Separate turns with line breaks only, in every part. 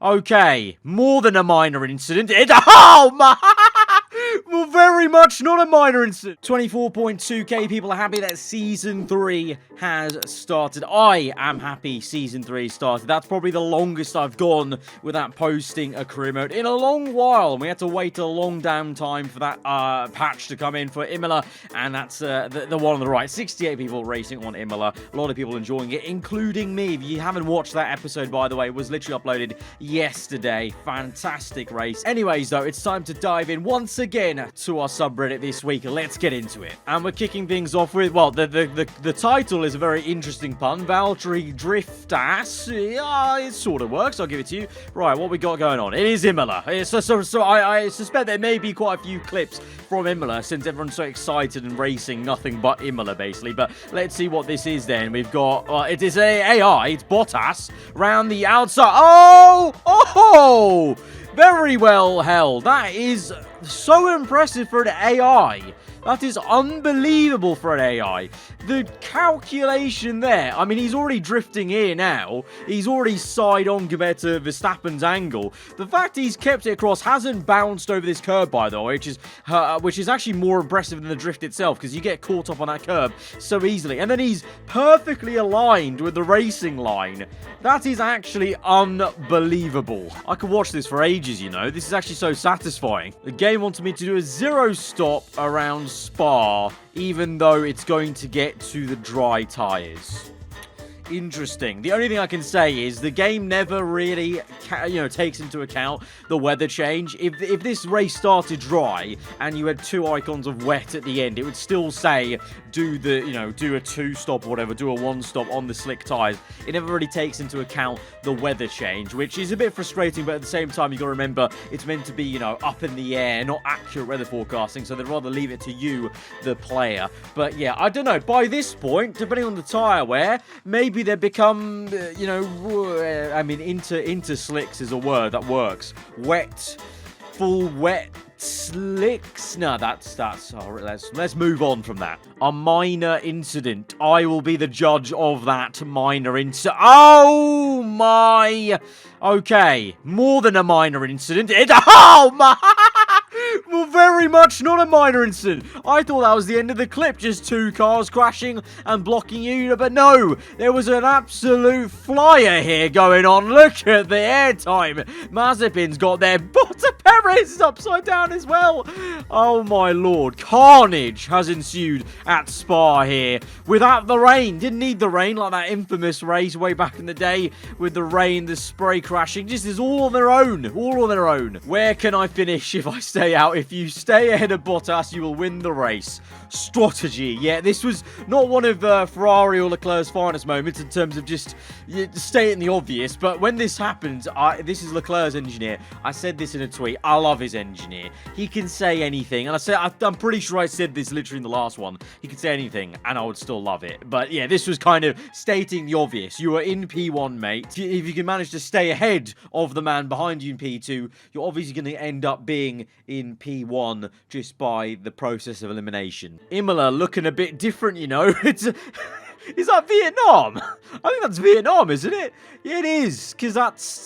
Okay, more than a minor incident. Oh my! Well, very much not a minor incident. 24.2k people are happy that Season 3 has started. I am happy Season 3 started. That's probably the longest I've gone without posting a career mode in a long while. We had to wait a long damn time for that patch to come in for Imola, and that's the one on the right. 68 people racing on Imola. A lot of people enjoying it, including me. If you haven't watched that episode, by the way, it was literally uploaded yesterday. Fantastic race. Anyways, though, it's time to dive in once again to our subreddit this week. Let's get into it. And we're kicking things off with, well, the title is a very interesting pun. Valtteri Driftass. Yeah, it sort of works. I'll give it to you. Right, what we got going on? It is Imola. So I suspect there may be quite a few clips from Imola since everyone's so excited and racing nothing but Imola, basically. But let's see what this is then. We've got, it is AI. It's Bottas round the outside. Oh! Very well held. That is so impressive for an AI. That is unbelievable for an AI. The calculation there. I mean, he's already drifting here now. He's already side on compared to Verstappen's angle. The fact he's kept it across, hasn't bounced over this curb, by the way, which is actually more impressive than the drift itself, because you get caught up on that curb so easily. And then he's perfectly aligned with the racing line. That is actually unbelievable. I could watch this for ages, you know. This is actually so satisfying. The game wanted me to do a 0 stop around Spa, even though it's going to get to the dry tires. Interesting. The only thing I can say is the game never really, takes into account the weather change. If this race started dry and you had 2 icons of wet at the end, it would still say do a 2 stop or whatever, do a 1 stop on the slick tires. It never really takes into account the weather change, which is a bit frustrating, but at the same time, you got to remember it's meant to be, up in the air, not accurate weather forecasting, so they'd rather leave it to you, the player. But yeah, I don't know. By this point, depending on the tire wear, maybe they become, into slicks is a word that works. Wet, full wet slicks. No, that's all right. Let's move on from that. A minor incident. I will be the judge of that minor incident. Oh my. Okay, more than a minor incident. Oh my. Well, very much not a minor incident. I thought that was the end of the clip, just 2 cars crashing and blocking you, but no, there was an absolute flyer here going on. Look at the airtime. Mazepin's got there, but Perez is upside down as well. Oh my lord, carnage has ensued at Spa here without the rain. Didn't need the rain like that infamous race way back in the day with the rain, the spray crashing. Just is all on their own, Where can I finish if I stay out? If you stay ahead of Bottas, you will win the race. Strategy. Yeah, this was not one of Ferrari or Leclerc's finest moments in terms of just stating the obvious, but when this happens, this is Leclerc's engineer. I said this in a tweet. I love his engineer. He can say anything, and I'm pretty sure I said this literally in the last one. He could say anything, and I would still love it. But yeah, this was kind of stating the obvious. You are in P1, mate. If you can manage to stay ahead of the man behind you in P2, you're obviously going to end up being in P1 just by the process of elimination. Imola looking a bit different, you know. Is that Vietnam? I think that's Vietnam, isn't it? Yeah, it is, because that's,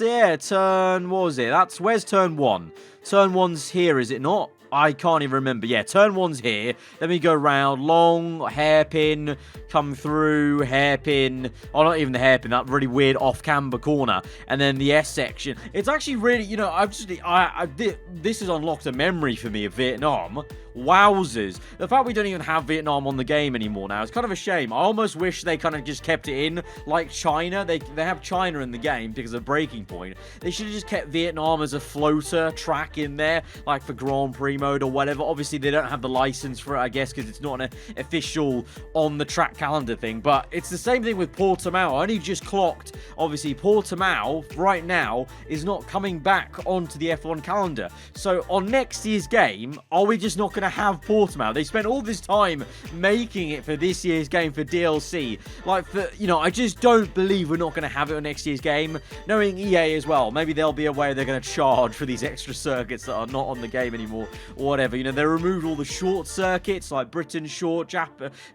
where's turn 1? Turn 1's here, is it not? I can't even remember. Yeah, turn 1's here. Then we go round, long, hairpin, come through, hairpin. Oh, not even the hairpin, that really weird off-camber corner. And then the S section. It's actually really, this has unlocked a memory for me of Vietnam. Wowzers. The fact we don't even have Vietnam on the game anymore now, it's kind of a shame. I almost wish they kind of just kept it in like China. They have China in the game because of Breaking Point. They should have just kept Vietnam as a floater track in there, like for Grand Prix mode or whatever. Obviously, they don't have the license for it, I guess, because it's not an official on-the-track calendar thing. But it's the same thing with Portimao. I only just clocked, obviously, Portimao right now is not coming back onto the F1 calendar. So on next year's game, are we just not going to to have Portimao. They spent all this time making it for this year's game for DLC. Like, I just don't believe we're not going to have it on next year's game. Knowing EA as well, maybe there'll be a way they're going to charge for these extra circuits that are not on the game anymore, or whatever. They removed all the short circuits, like Britain short,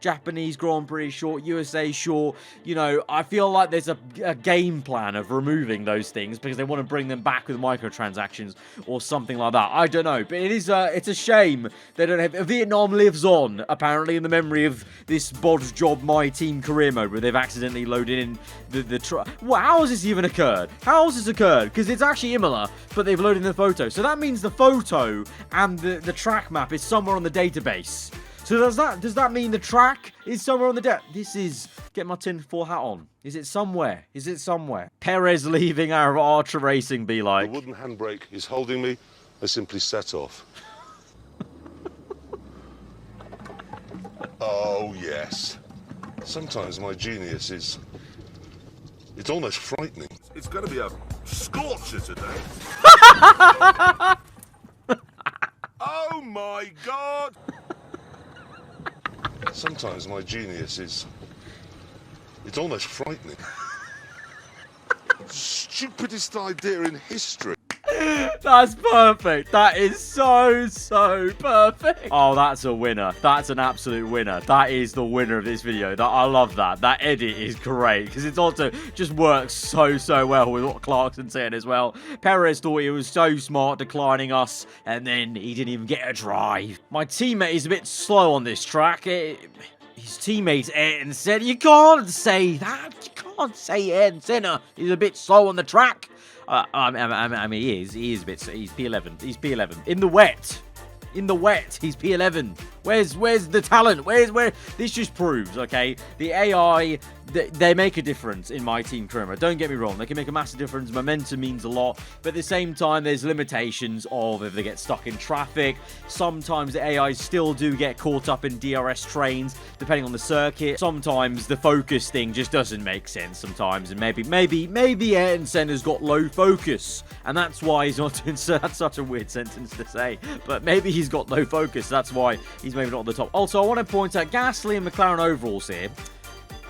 Japanese Grand Prix short, USA short. I feel like there's a game plan of removing those things because they want to bring them back with microtransactions or something like that. I don't know, but it's a shame they don't have. Vietnam lives on, apparently, in the memory of this bodge job My Team career mode where they've accidentally loaded in the well, how has this even occurred? How has this occurred? Because it's actually Imola, but they've loaded in the photo. So that means the photo and the track map is somewhere on the database. So does that mean the track is somewhere on the This is... Get my tinfoil hat on. Is it somewhere? Is it somewhere? Perez leaving our Archer Racing be like...
The wooden handbrake is holding me. I simply set off. Oh, yes. Sometimes my genius is... It's almost frightening. It's going to be a scorcher today. Oh, my God! Sometimes my genius is... It's almost frightening. Stupidest idea in history.
That's perfect. That is so perfect. Oh, that's a winner. That's an absolute winner. That is the winner of this video. I love that. That edit is great because it also just works so well with what Clarkson's saying as well. Perez thought he was so smart declining us, and then he didn't even get a drive. My teammate is a bit slow on this track. His teammate Ayrton said, you can't say that. You can't say Ayrton Senna. He's a bit slow on the track. I mean, he is a bit. He's P11. He's P11 in the wet. In the wet, he's P11. Where's the talent? Where? This just proves, okay, the AI, they make a difference in My Team career mode. Don't get me wrong, they can make a massive difference. Momentum means a lot, but at the same time, there's limitations of if they get stuck in traffic. Sometimes the AIs still do get caught up in DRS trains, depending on the circuit. Sometimes the focus thing just doesn't make sense sometimes, and maybe Ayrton Senna's got low focus, and that's why he's not doing so. That's such a weird sentence to say, but maybe he's got low focus. That's why he's maybe not at the top. Also, I want to point out Gasly and McLaren overalls here.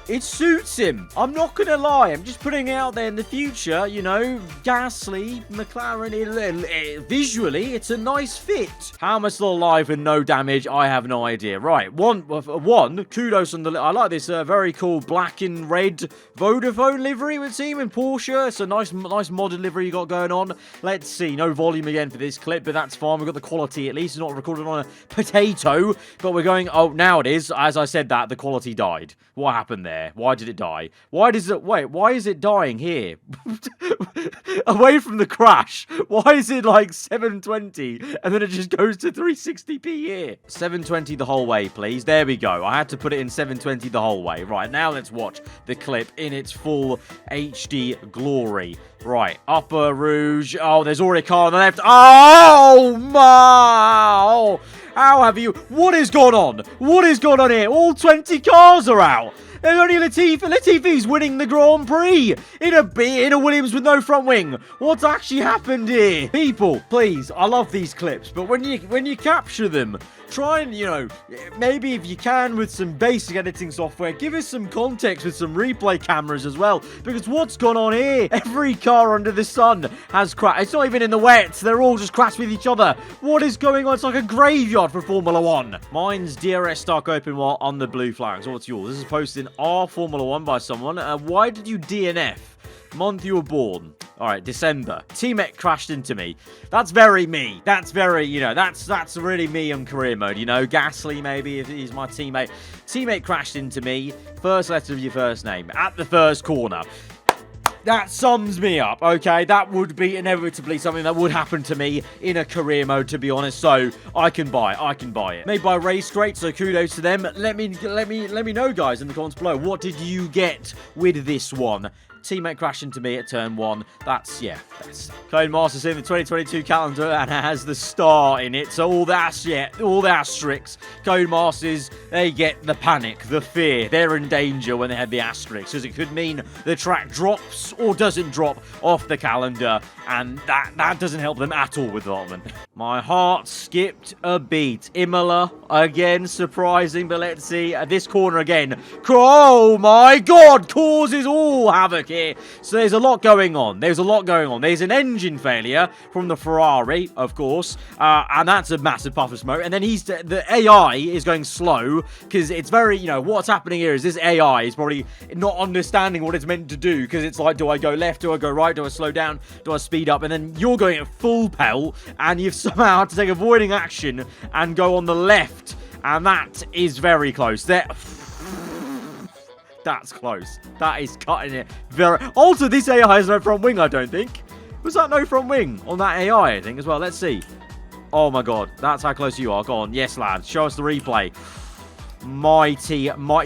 It suits him. I'm not going to lie. I'm just putting it out there in the future. Gasly, McLaren, visually, it's a nice fit. How am I still alive with no damage? I have no idea. Right, one kudos on the... I like this very cool black and red Vodafone livery with team in Porsche. It's a nice modded livery you got going on. Let's see. No volume again for this clip, but that's fine. We've got the quality at least. It's not recorded on a potato, but we're going... Oh, now it is. As I said that, the quality died. What happened there? Why did it die? Why is it dying here? Away from the crash. Why is it like 720 and then it just goes to 360p here? 720 the whole way, please. There we go. I had to put it in 720 the whole way. Right, now let's watch the clip in its full HD glory. Right, Upper Rouge. Oh, there's already a car on the left. Oh, my. Oh, how have you... What is going on? What is going on here? All 20 cars are out. There's only Latifi. Latifi's winning the Grand Prix in a Williams with no front wing. What's actually happened here? People, please, I love these clips, but when you capture them, try and, maybe if you can with some basic editing software, give us some context with some replay cameras as well, because what's gone on here? Every car under the sun has crashed. It's not even in the wet. They're all just crashed with each other. What is going on? It's like a graveyard for Formula 1. Mine's DRS Stark Open while on the blue flags. What's yours? This is posted in our Formula 1 by someone. Why did you DNF? Month you were born. All right, December. Teammate crashed into me. That's very me. That's very, that's really me on career mode, Gasly, maybe, if he's my teammate. Teammate crashed into me. First letter of your first name. At the first corner. That sums me up, okay? That would be inevitably something that would happen to me in a career mode, to be honest. So I can buy it. Made by Race Great, so kudos to them. Let me know, guys, in the comments below. What did you get with this one? teammate crashed into me at turn 1. That's, yeah. Codemaster's in the 2022 calendar and has the star in it. So all the asterisks. Codemasters, they get the panic, the fear. They're in danger when they have the asterisks, because it could mean the track drops or doesn't drop off the calendar, and that doesn't help them at all with development. My heart skipped a beat. Imola, again, surprising, but let's see. This corner again. Oh my god, causes all havoc here. So there's a lot going on. There's an engine failure from the Ferrari, of course, and that's a massive puff of smoke. And then the AI is going slow, because it's very, what's happening here is this AI is probably not understanding what it's meant to do, because it's like, do I go left, do I go right, do I slow down, do I speed up? And then you're going at full pelt, and you've somehow had to take avoiding action and go on the left, and that is very close. That's close. That is cutting it very... Also, this AI has no front wing, I don't think. Was that no front wing on that AI, I think, as well? Let's see. Oh, my God. That's how close you are. Go on. Yes, lad. Show us the replay.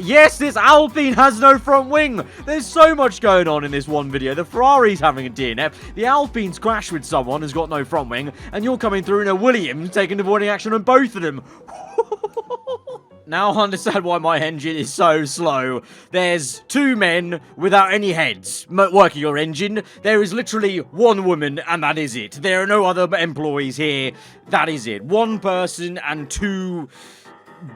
Yes, this Alpine has no front wing. There's so much going on in this one video. The Ferrari's having a DNF. The Alpine's crashed with someone who's got no front wing. And you're coming through in a Williams taking avoiding action on both of them. Now I understand why my engine is so slow. There's 2 men without any heads working your engine. There is literally 1 woman, and that is it. There are no other employees here. That is it. 1 person and 2...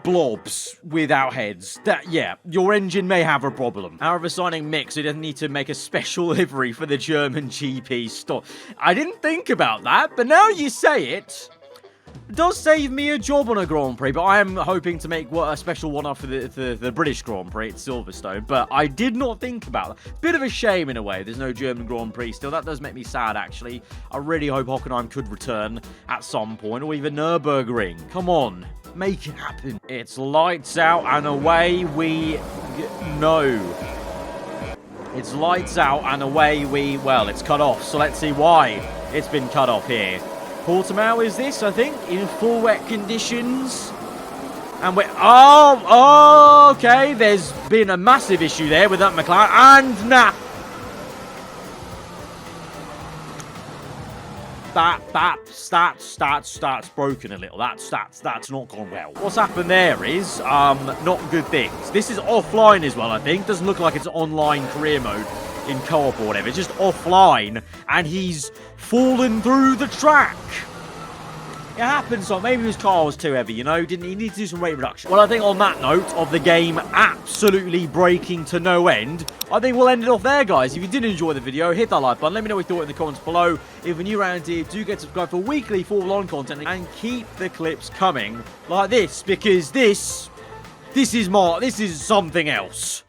blobs without heads. Yeah, your engine may have a problem. However, signing Mick, so he doesn't need to make a special livery for the German GP store. I didn't think about that, but now you say it, it does save me a job on a Grand Prix, but I am hoping to make a special one up for the British Grand Prix at Silverstone, but I did not think about that. Bit of a shame in a way, there's no German Grand Prix still. That does make me sad, actually. I really hope Hockenheim could return at some point, or even Nürburgring. Come on. Make it happen. It's lights out and away we no. It's lights out and away well, it's cut off. So let's see why it's been cut off here. Portimao is this, I think, in full wet conditions. And we're... Oh, okay. There's been a massive issue there with that McLaren. And nah. That's broken a little. That's not gone well. What's happened there is not good things. This is offline as well, I think. Doesn't look like it's online career mode in co-op or whatever. It's just offline, and he's fallen through the track. It happens, so maybe his car was too heavy, He needs to do some weight reduction. Well, I think on that note of the game absolutely breaking to no end, I think we'll end it off there, guys. If you did enjoy the video, hit that like button. Let me know what you thought in the comments below. If you're new around here, do get subscribed for weekly Formula 1 content, and keep the clips coming like this, because this is something else.